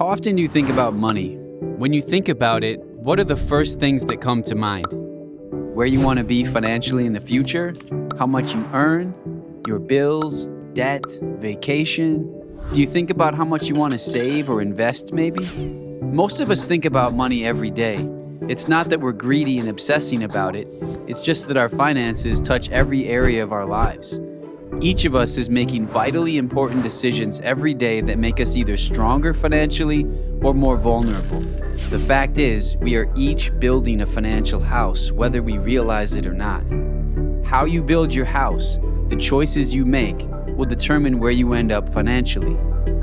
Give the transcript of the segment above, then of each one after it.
How often do you think about money? When you think about it, what are the first things that come to mind? Where you want to be financially in the future? How much you earn? Your bills? Debt? Vacation? Do you think about how much you want to save or invest maybe? Most of us think about money every day. It's not that we're greedy and obsessing about it. It's just that our finances touch every area of our lives. Each of us is making vitally important decisions every day that make us either stronger financially or more vulnerable. The fact is, we are each building a financial house, whether we realize it or not. How you build your house, the choices you make, will determine where you end up financially.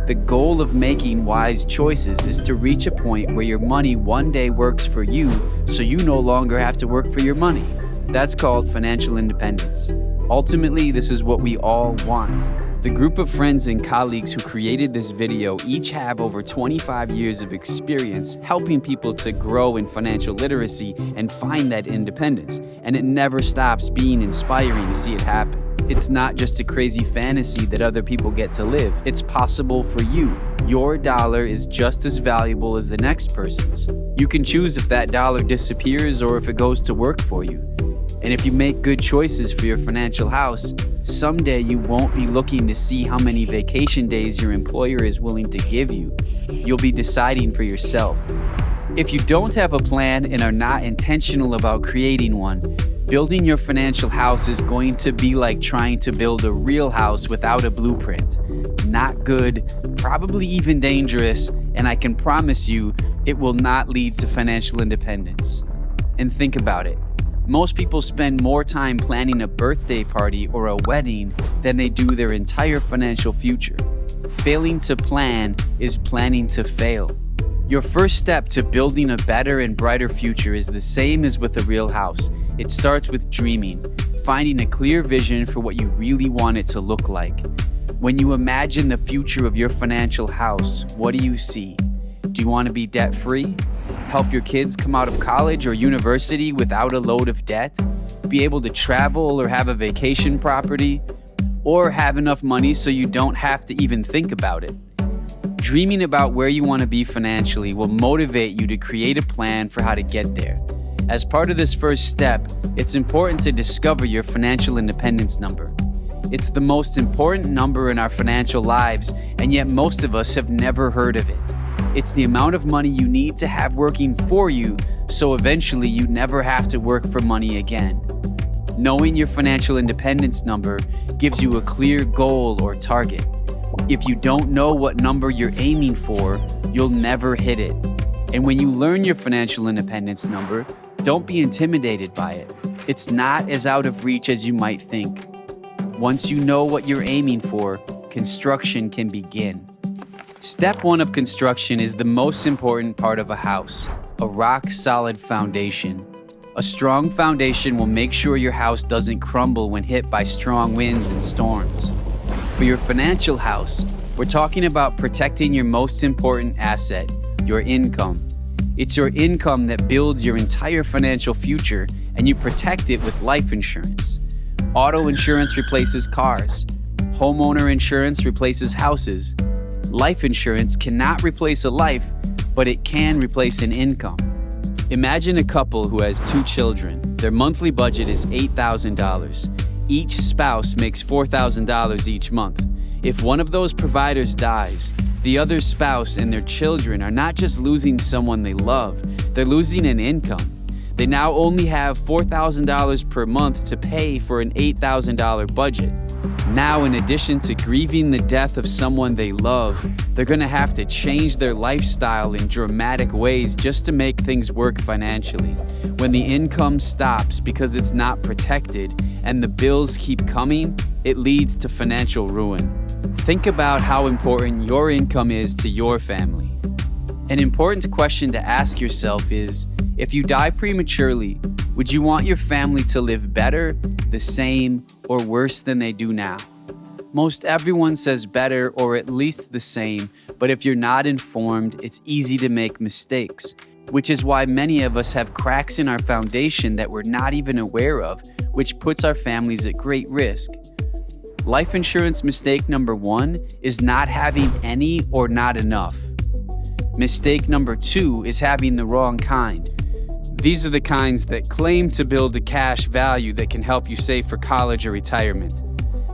The goal of making wise choices is to reach a point where your money one day works for you, so you no longer have to work for your money. That's called financial independence. Ultimately, this is what we all want. The group of friends and colleagues who created this video each have over 25 years of experience helping people to grow in financial literacy and find that independence, and it never stops being inspiring to see it happen. It's not just a crazy fantasy that other people get to live. It's possible for you. Your dollar is just as valuable as the next person's. You can choose if that dollar disappears or if it goes to work for you. And if you make good choices for your financial house, someday you won't be looking to see how many vacation days your employer is willing to give you. You'll be deciding for yourself. If you don't have a plan and are not intentional about creating one, building your financial house is going to be like trying to build a real house without a blueprint. Not good, probably even dangerous, and I can promise you it will not lead to financial independence. And think about it. Most people spend more time planning a birthday party or a wedding than they do their entire financial future. Failing to plan is planning to fail. Your first step to building a better and brighter future is the same as with a real house. It starts with dreaming, finding a clear vision for what you really want it to look like. When you imagine the future of your financial house, what do you see? Do you want to be debt-free? Help your kids come out of college or university without a load of debt? Be able to travel or have a vacation property? Or have enough money so you don't have to even think about it? Dreaming about where you want to be financially will motivate you to create a plan for how to get there. As part of this first step, it's important to discover your financial independence number. It's the most important number in our financial lives, and yet most of us have never heard of it. It's the amount of money you need to have working for you, so eventually you never have to work for money again. Knowing your financial independence number gives you a clear goal or target. If you don't know what number you're aiming for, you'll never hit it. And when you learn your financial independence number, don't be intimidated by it. It's not as out of reach as you might think. Once you know what you're aiming for, construction can begin. Step 1 of construction is the most important part of a house, a rock-solid foundation. A strong foundation will make sure your house doesn't crumble when hit by strong winds and storms. For your financial house, we're talking about protecting your most important asset, your income. It's your income that builds your entire financial future, and you protect it with life insurance. Auto insurance replaces cars. Homeowner insurance replaces houses. Life insurance cannot replace a life, but it can replace an income. Imagine a couple who has 2 children. Their monthly budget is $8,000. Each spouse makes $4,000 each month. If one of those providers dies, the other spouse and their children are not just losing someone they love, they're losing an income. They now only have $4,000 per month to pay for an $8,000 budget. Now, in addition to grieving the death of someone they love, they're going to have to change their lifestyle in dramatic ways just to make things work financially. When the income stops because it's not protected and the bills keep coming, it leads to financial ruin. Think about how important your income is to your family. An important question to ask yourself is, if you die prematurely, would you want your family to live better, the same, or worse than they do now? Most everyone says better or at least the same, but if you're not informed, it's easy to make mistakes, which is why many of us have cracks in our foundation that we're not even aware of, which puts our families at great risk. Life insurance mistake number 1 is not having any or not enough. Mistake number 2 is having the wrong kind. These are the kinds that claim to build a cash value that can help you save for college or retirement.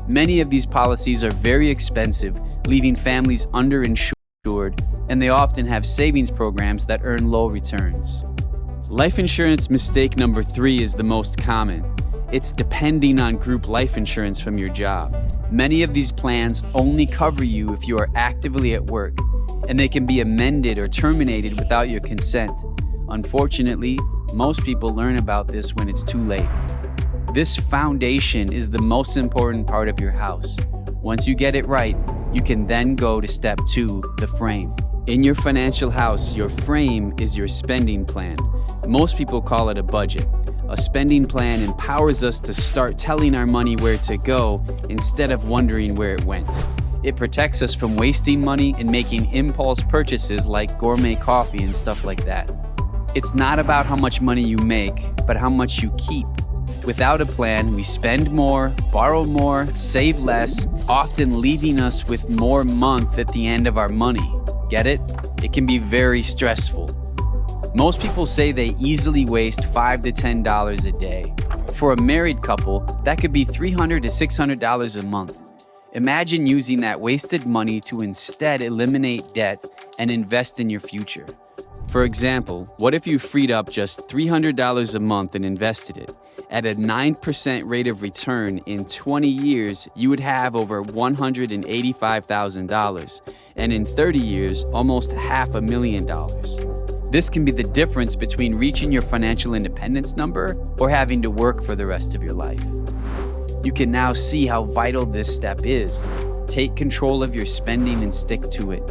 Many of these policies are very expensive, leaving families underinsured, and they often have savings programs that earn low returns. Life insurance mistake number 3 is the most common. It's depending on group life insurance from your job. Many of these plans only cover you if you are actively at work, and they can be amended or terminated without your consent. Unfortunately, most people learn about this when it's too late. This foundation is the most important part of your house. Once you get it right, you can then go to step 2, the frame. In your financial house, your frame is your spending plan. Most people call it a budget. A spending plan empowers us to start telling our money where to go instead of wondering where it went. It protects us from wasting money and making impulse purchases like gourmet coffee and stuff like that. It's not about how much money you make, but how much you keep. Without a plan, we spend more, borrow more, save less, often leaving us with more month at the end of our money. Get it? It can be very stressful. Most people say they easily waste $5 to $10 a day. For a married couple, that could be $300 to $600 a month. Imagine using that wasted money to instead eliminate debt and invest in your future. For example, what if you freed up just $300 a month and invested it? At a 9% rate of return in 20 years, you would have over $185,000, and in 30 years, almost $500,000. This can be the difference between reaching your financial independence number or having to work for the rest of your life. You can now see how vital this step is. Take control of your spending and stick to it.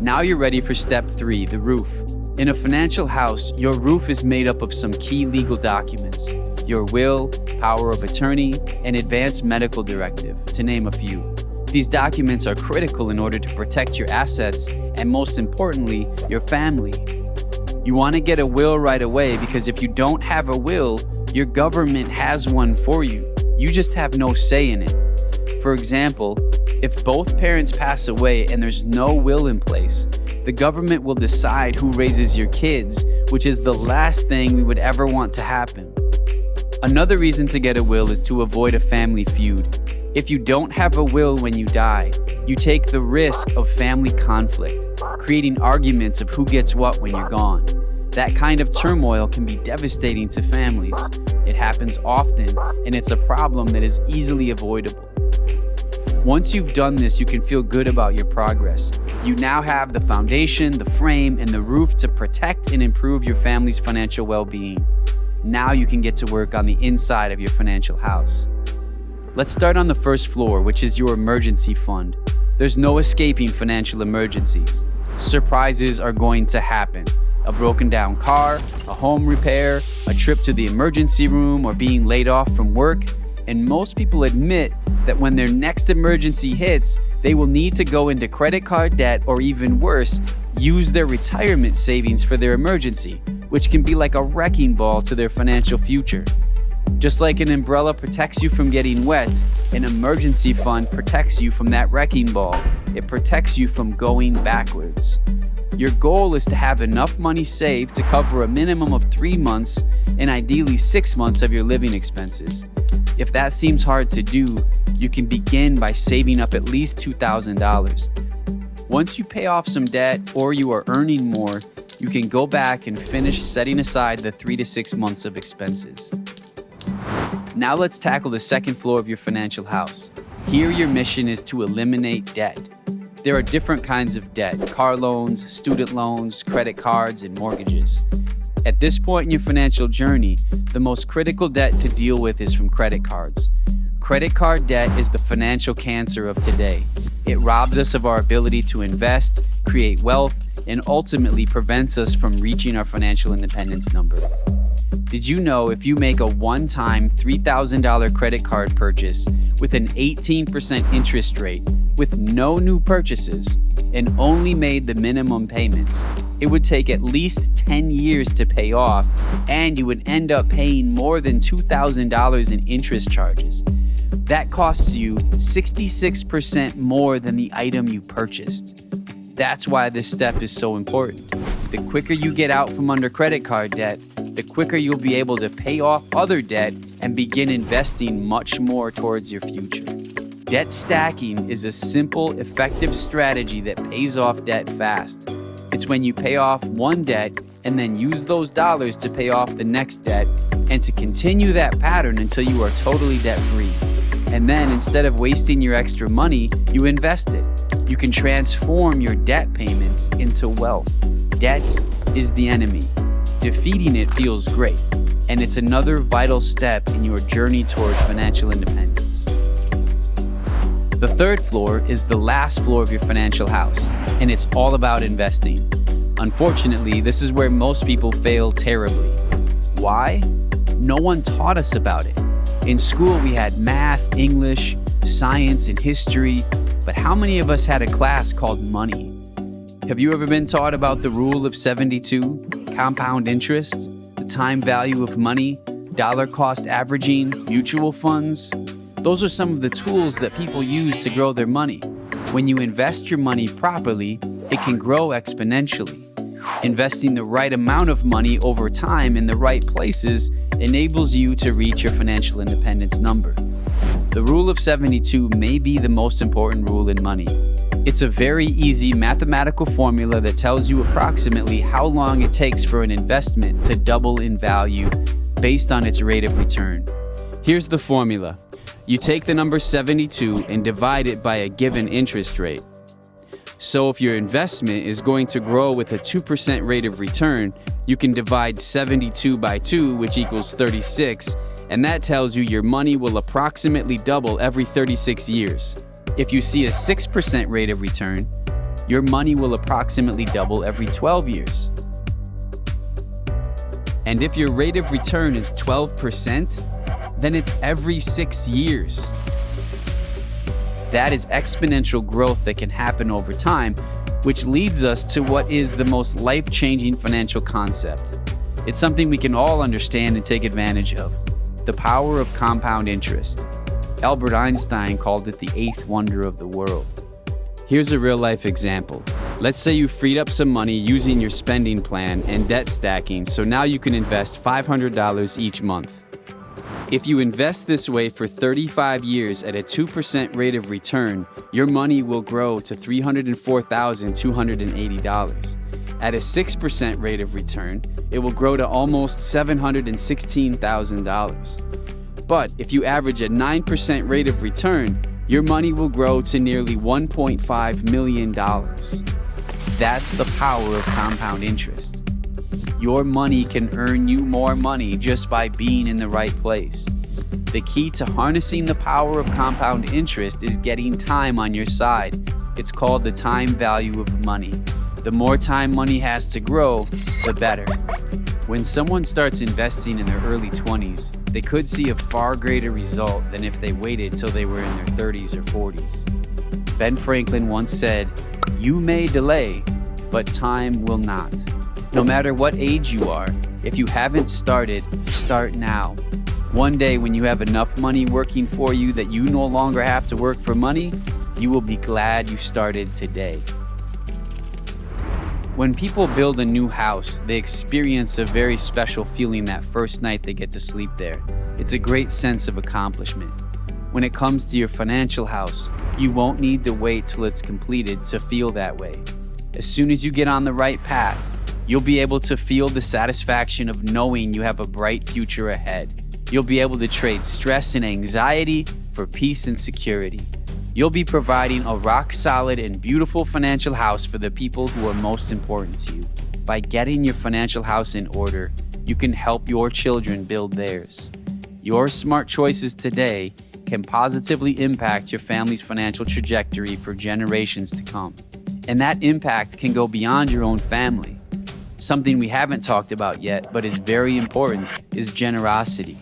Now you're ready for step 3, the roof. In a financial house, your roof is made up of some key legal documents: your will, power of attorney, and advanced medical directive, to name a few. These documents are critical in order to protect your assets and, most importantly, your family. You want to get a will right away because if you don't have a will, your government has one for you. You just have no say in it. For example, if both parents pass away and there's no will in place, the government will decide who raises your kids, which is the last thing we would ever want to happen. Another reason to get a will is to avoid a family feud. If you don't have a will when you die, you take the risk of family conflict, creating arguments of who gets what when you're gone. That kind of turmoil can be devastating to families. It happens often, and it's a problem that is easily avoidable. Once you've done this, you can feel good about your progress. You now have the foundation, the frame, and the roof to protect and improve your family's financial well-being. Now you can get to work on the inside of your financial house. Let's start on the first floor, which is your emergency fund. There's no escaping financial emergencies. Surprises are going to happen. A broken down car, a home repair, a trip to the emergency room, or being laid off from work. And most people admit that when their next emergency hits, they will need to go into credit card debt or even worse, use their retirement savings for their emergency, which can be like a wrecking ball to their financial future. Just like an umbrella protects you from getting wet, an emergency fund protects you from that wrecking ball. It protects you from going backwards. Your goal is to have enough money saved to cover a minimum of 3 months and ideally 6 months of your living expenses. If that seems hard to do, you can begin by saving up at least $2,000. Once you pay off some debt or you are earning more, you can go back and finish setting aside the 3 to 6 months of expenses. Now let's tackle the second floor of your financial house. Here your mission is to eliminate debt. There are different kinds of debt: car loans, student loans, credit cards, and mortgages. At this point in your financial journey, the most critical debt to deal with is from credit cards. Credit card debt is the financial cancer of today. It robs us of our ability to invest, create wealth, and ultimately prevents us from reaching our financial independence number. Did you know if you make a one-time $3,000 credit card purchase with an 18% interest rate with no new purchases and only made the minimum payments, it would take at least 10 years to pay off, and you would end up paying more than $2,000 in interest charges. That costs you 66% more than the item you purchased. That's why this step is so important. The quicker you get out from under credit card debt, the quicker you'll be able to pay off other debt and begin investing much more towards your future. Debt stacking is a simple, effective strategy that pays off debt fast. It's when you pay off one debt and then use those dollars to pay off the next debt and to continue that pattern until you are totally debt-free. And then instead of wasting your extra money, you invest it. You can transform your debt payments into wealth. Debt is the enemy. Defeating it feels great, and it's another vital step in your journey towards financial independence. The third floor is the last floor of your financial house, and it's all about investing. Unfortunately, this is where most people fail terribly. Why? No one taught us about it. In school, we had math, English, science, and history, but how many of us had a class called money? Have you ever been taught about the rule of 72, compound interest, the time value of money, dollar cost averaging, mutual funds? Those are some of the tools that people use to grow their money. When you invest your money properly, it can grow exponentially. Investing the right amount of money over time in the right places enables you to reach your financial independence number. The rule of 72 may be the most important rule in money. It's a very easy mathematical formula that tells you approximately how long it takes for an investment to double in value based on its rate of return. Here's the formula. You take the number 72 and divide it by a given interest rate. So if your investment is going to grow with a 2% rate of return, you can divide 72 by 2, which equals 36, and that tells you your money will approximately double every 36 years. If you see a 6% rate of return, your money will approximately double every 12 years. And if your rate of return is 12%, then it's every 6 years. That is exponential growth that can happen over time, which leads us to what is the most life-changing financial concept. It's something we can all understand and take advantage of: the power of compound interest. Albert Einstein called it the eighth wonder of the world. Here's a real-life example. Let's say you freed up some money using your spending plan and debt stacking, so now you can invest $500 each month. If you invest this way for 35 years at a 2% rate of return, your money will grow to $304,280. At a 6% rate of return, it will grow to almost $716,000. But if you average a 9% rate of return, your money will grow to nearly $1.5 million. That's the power of compound interest. Your money can earn you more money just by being in the right place. The key to harnessing the power of compound interest is getting time on your side. It's called the time value of money. The more time money has to grow, the better. When someone starts investing in their early 20s, they could see a far greater result than if they waited till they were in their 30s or 40s. Ben Franklin once said, "You may delay, but time will not." No matter what age you are, if you haven't started, start now. One day when you have enough money working for you that you no longer have to work for money, you will be glad you started today. When people build a new house, they experience a very special feeling that first night they get to sleep there. It's a great sense of accomplishment. When it comes to your financial house, you won't need to wait till it's completed to feel that way. As soon as you get on the right path, you'll be able to feel the satisfaction of knowing you have a bright future ahead. You'll be able to trade stress and anxiety for peace and security. You'll be providing a rock-solid and beautiful financial house for the people who are most important to you. By getting your financial house in order, you can help your children build theirs. Your smart choices today can positively impact your family's financial trajectory for generations to come. And that impact can go beyond your own family. Something we haven't talked about yet, but is very important, is generosity.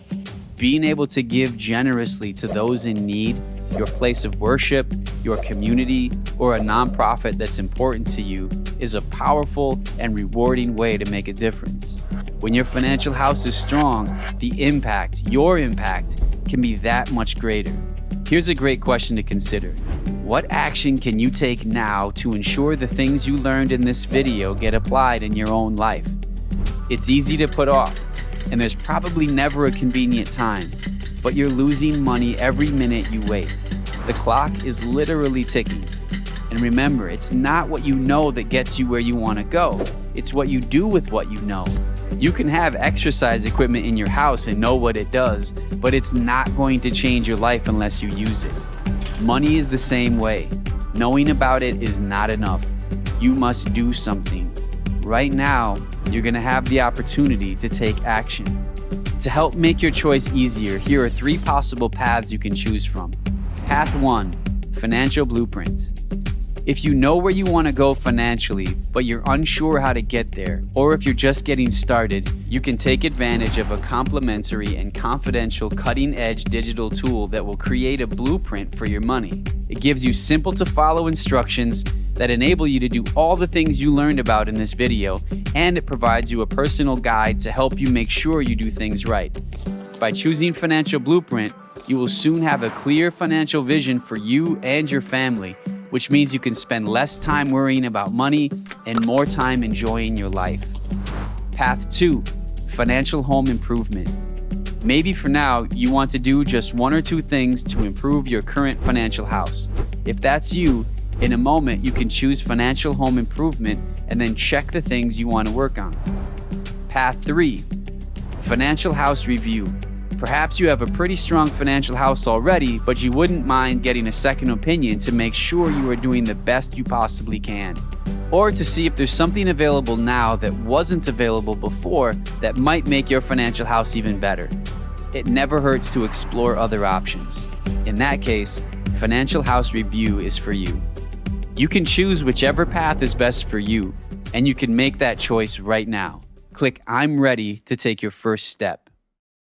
Being able to give generously to those in need, your place of worship, your community, or a nonprofit that's important to you is a powerful and rewarding way to make a difference. When your financial house is strong, the impact, your impact, can be that much greater. Here's a great question to consider. What action can you take now to ensure the things you learned in this video get applied in your own life? It's easy to put off, and there's probably never a convenient time, but you're losing money every minute you wait. The clock is literally ticking. And remember, it's not what you know that gets you where you want to go. It's what you do with what you know. You can have exercise equipment in your house and know what it does, but it's not going to change your life unless you use it. Money is the same way. Knowing about it is not enough. You must do something. Right now, you're going to have the opportunity to take action. To help make your choice easier, here are 3 possible paths you can choose from. Path 1, financial blueprint. If you know where you want to go financially, but you're unsure how to get there, or if you're just getting started, you can take advantage of a complimentary and confidential cutting-edge digital tool that will create a blueprint for your money. It gives you simple to follow instructions that enable you to do all the things you learned about in this video, and it provides you a personal guide to help you make sure you do things right. By choosing Financial Blueprint, you will soon have a clear financial vision for you and your family, which means you can spend less time worrying about money and more time enjoying your life. Path 2, financial home improvement. Maybe for now, you want to do just 1 or 2 things to improve your current financial house. If that's you, in a moment, you can choose financial home improvement and then check the things you want to work on. Path 3, financial house review. Perhaps you have a pretty strong financial house already, but you wouldn't mind getting a second opinion to make sure you are doing the best you possibly can. Or to see if there's something available now that wasn't available before that might make your financial house even better. It never hurts to explore other options. In that case, financial house review is for you. You can choose whichever path is best for you, and you can make that choice right now. Click I'm ready to take your first step.